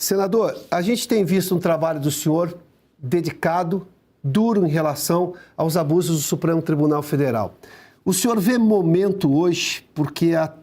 Senador, a gente tem visto um trabalho do senhor dedicado, duro em relação aos abusos do Supremo Tribunal Federal. O senhor vê momento hoje, porque há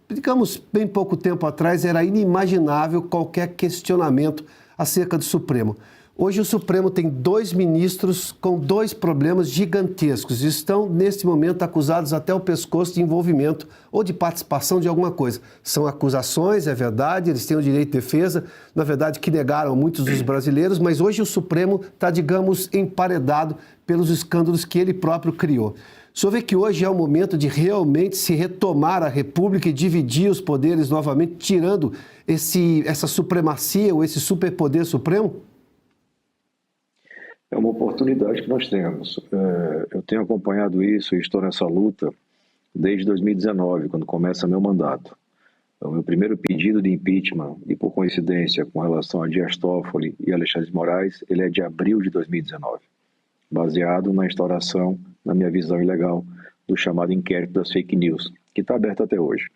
digamos, bem pouco tempo atrás era inimaginável qualquer questionamento acerca do Supremo. Hoje o Supremo tem 2 ministros com 2 problemas gigantescos e estão, neste momento, acusados até o pescoço de envolvimento ou de participação de alguma coisa. São acusações, é verdade, eles têm o direito de defesa, na verdade, que negaram muitos dos brasileiros, mas hoje o Supremo está, digamos, emparedado pelos escândalos que ele próprio criou. O senhor vê que hoje é o momento de realmente se retomar a República e dividir os poderes novamente, tirando essa supremacia ou esse superpoder supremo? É uma oportunidade que nós temos. Eu tenho acompanhado isso e estou nessa luta desde 2019, quando começa meu mandato. O meu primeiro pedido de impeachment, e por coincidência com relação a Dias Toffoli e Alexandre de Moraes, ele é de abril de 2019, baseado na instauração, na minha visão ilegal, do chamado inquérito das fake news, que está aberto até hoje.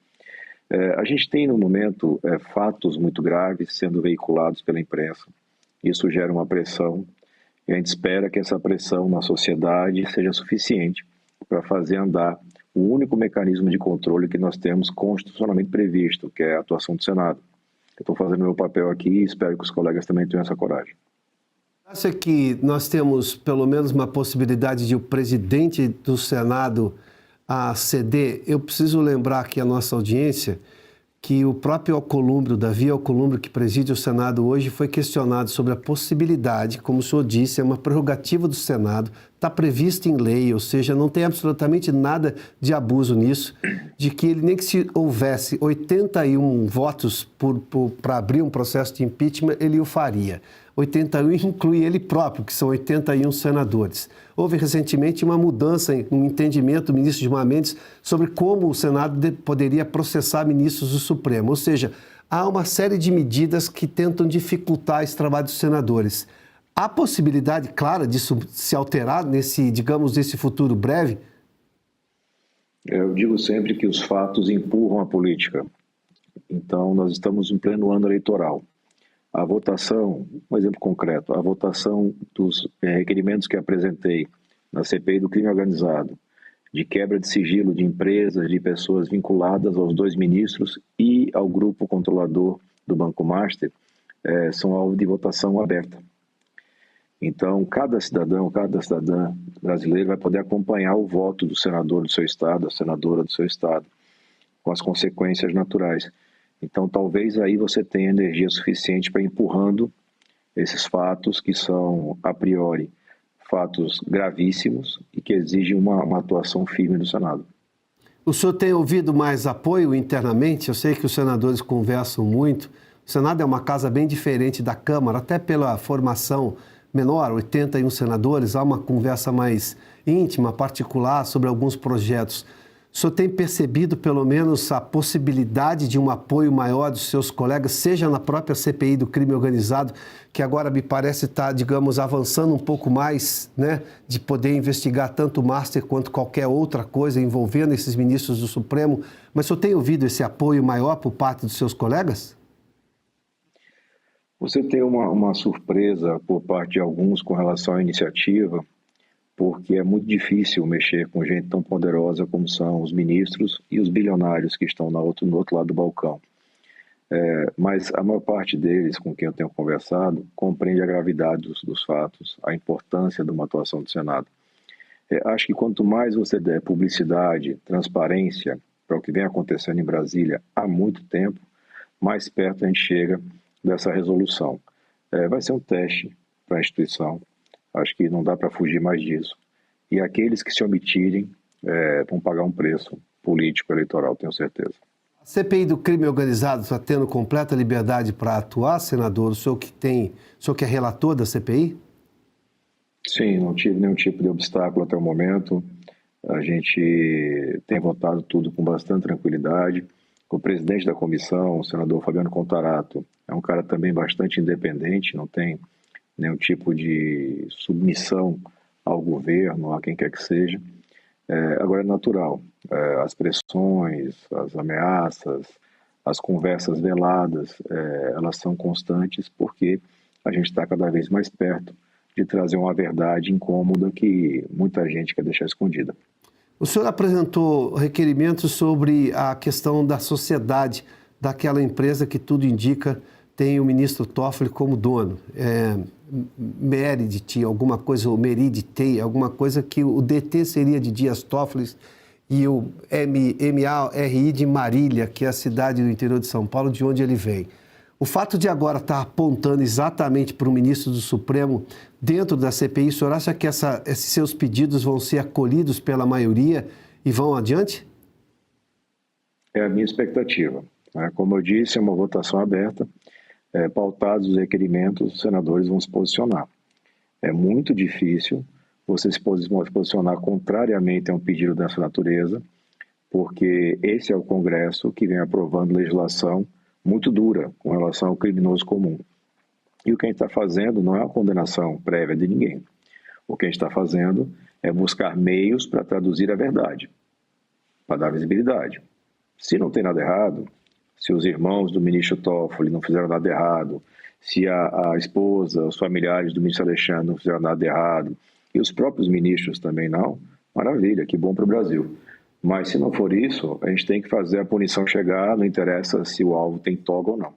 A gente tem, no momento, fatos muito graves sendo veiculados pela imprensa. Isso gera uma pressão. E a gente espera que essa pressão na sociedade seja suficiente para fazer andar o único mecanismo de controle que nós temos constitucionalmente previsto, que é a atuação do Senado. Eu estou fazendo meu papel aqui e espero que os colegas também tenham essa coragem. Acha que nós temos pelo menos uma possibilidade de o presidente do Senado ceder? Eu preciso lembrar aqui a nossa audiência que o próprio Alcolumbre, Davi Alcolumbre, que preside o Senado hoje, foi questionado sobre a possibilidade, como o senhor disse, é uma prerrogativa do Senado, está prevista em lei, ou seja, não tem absolutamente nada de abuso nisso, de que ele nem que se houvesse 81 votos para abrir um processo de impeachment, ele o faria. 81 inclui ele próprio, que são 81 senadores. Houve recentemente uma mudança no entendimento do ministro Gilmar Mendes sobre como o Senado poderia processar ministros do Supremo. Ou seja, há uma série de medidas que tentam dificultar esse trabalho dos senadores. Há possibilidade clara disso se alterar nesse futuro breve? Eu digo sempre que os fatos empurram a política. Então, nós estamos em pleno ano eleitoral. A votação, um exemplo concreto, a votação dos requerimentos que apresentei na CPI do crime organizado, de quebra de sigilo de empresas, de pessoas vinculadas aos 2 ministros e ao grupo controlador do Banco Master, são alvo de votação aberta. Então, cada cidadão, cada cidadã brasileiro vai poder acompanhar o voto do senador do seu estado, da senadora do seu estado, com as consequências naturais. Então, talvez aí você tenha energia suficiente para ir empurrando esses fatos que são, a priori, fatos gravíssimos e que exigem uma atuação firme do Senado. O senhor tem ouvido mais apoio internamente? Eu sei que os senadores conversam muito. O Senado é uma casa bem diferente da Câmara, até pela formação menor, 81 senadores, há uma conversa mais íntima, particular, sobre alguns projetos. O senhor tem percebido, pelo menos, a possibilidade de um apoio maior dos seus colegas, seja na própria CPI do crime organizado, que agora me parece estar, digamos, avançando um pouco mais, né, de poder investigar tanto o Master quanto qualquer outra coisa envolvendo esses ministros do Supremo. Mas o senhor tem ouvido esse apoio maior por parte dos seus colegas? Você tem uma surpresa por parte de alguns com relação à iniciativa, porque é muito difícil mexer com gente tão poderosa como são os ministros e os bilionários que estão no outro lado do balcão. Mas a maior parte deles, com quem eu tenho conversado, compreende a gravidade dos fatos, a importância de uma atuação do Senado. Acho que quanto mais você der publicidade, transparência para o que vem acontecendo em Brasília há muito tempo, mais perto a gente chega dessa resolução. Vai ser um teste para a instituição. Acho que não dá para fugir mais disso. E aqueles que se omitirem vão pagar um preço político, eleitoral, tenho certeza. A CPI do crime organizado está tendo completa liberdade para atuar, senador? O senhor que é relator da CPI? Sim, não tive nenhum tipo de obstáculo até o momento. A gente tem votado tudo com bastante tranquilidade. O presidente da comissão, o senador Fabiano Contarato, é um cara também bastante independente, não tem nenhum tipo de submissão ao governo, a quem quer que seja. Agora é natural, as pressões, as ameaças, as conversas veladas, elas são constantes porque a gente está cada vez mais perto de trazer uma verdade incômoda que muita gente quer deixar escondida. O senhor apresentou requerimentos sobre a questão da sociedade daquela empresa que tudo indica tem o ministro Toffoli como dono. Meredith, alguma coisa, ou Meriditei, alguma coisa que o DT seria de Dias Toffoli e o MARI de Marília, que é a cidade do interior de São Paulo, de onde ele vem. O fato de agora estar apontando exatamente para o ministro do Supremo dentro da CPI, o senhor acha que esses seus pedidos vão ser acolhidos pela maioria e vão adiante? É a minha expectativa. Como eu disse, é uma votação aberta. Pautados os requerimentos, os senadores vão se posicionar. É muito difícil você se posicionar contrariamente a um pedido dessa natureza, porque esse é o Congresso que vem aprovando legislação muito dura com relação ao criminoso comum. E o que a gente está fazendo não é uma condenação prévia de ninguém. O que a gente está fazendo é buscar meios para traduzir a verdade, para dar visibilidade. Se não tem nada errado, se os irmãos do ministro Toffoli não fizeram nada errado, se a esposa, os familiares do ministro Alexandre não fizeram nada errado, e os próprios ministros também não, maravilha, que bom para o Brasil. Mas se não for isso, a gente tem que fazer a punição chegar, não interessa se o alvo tem toga ou não.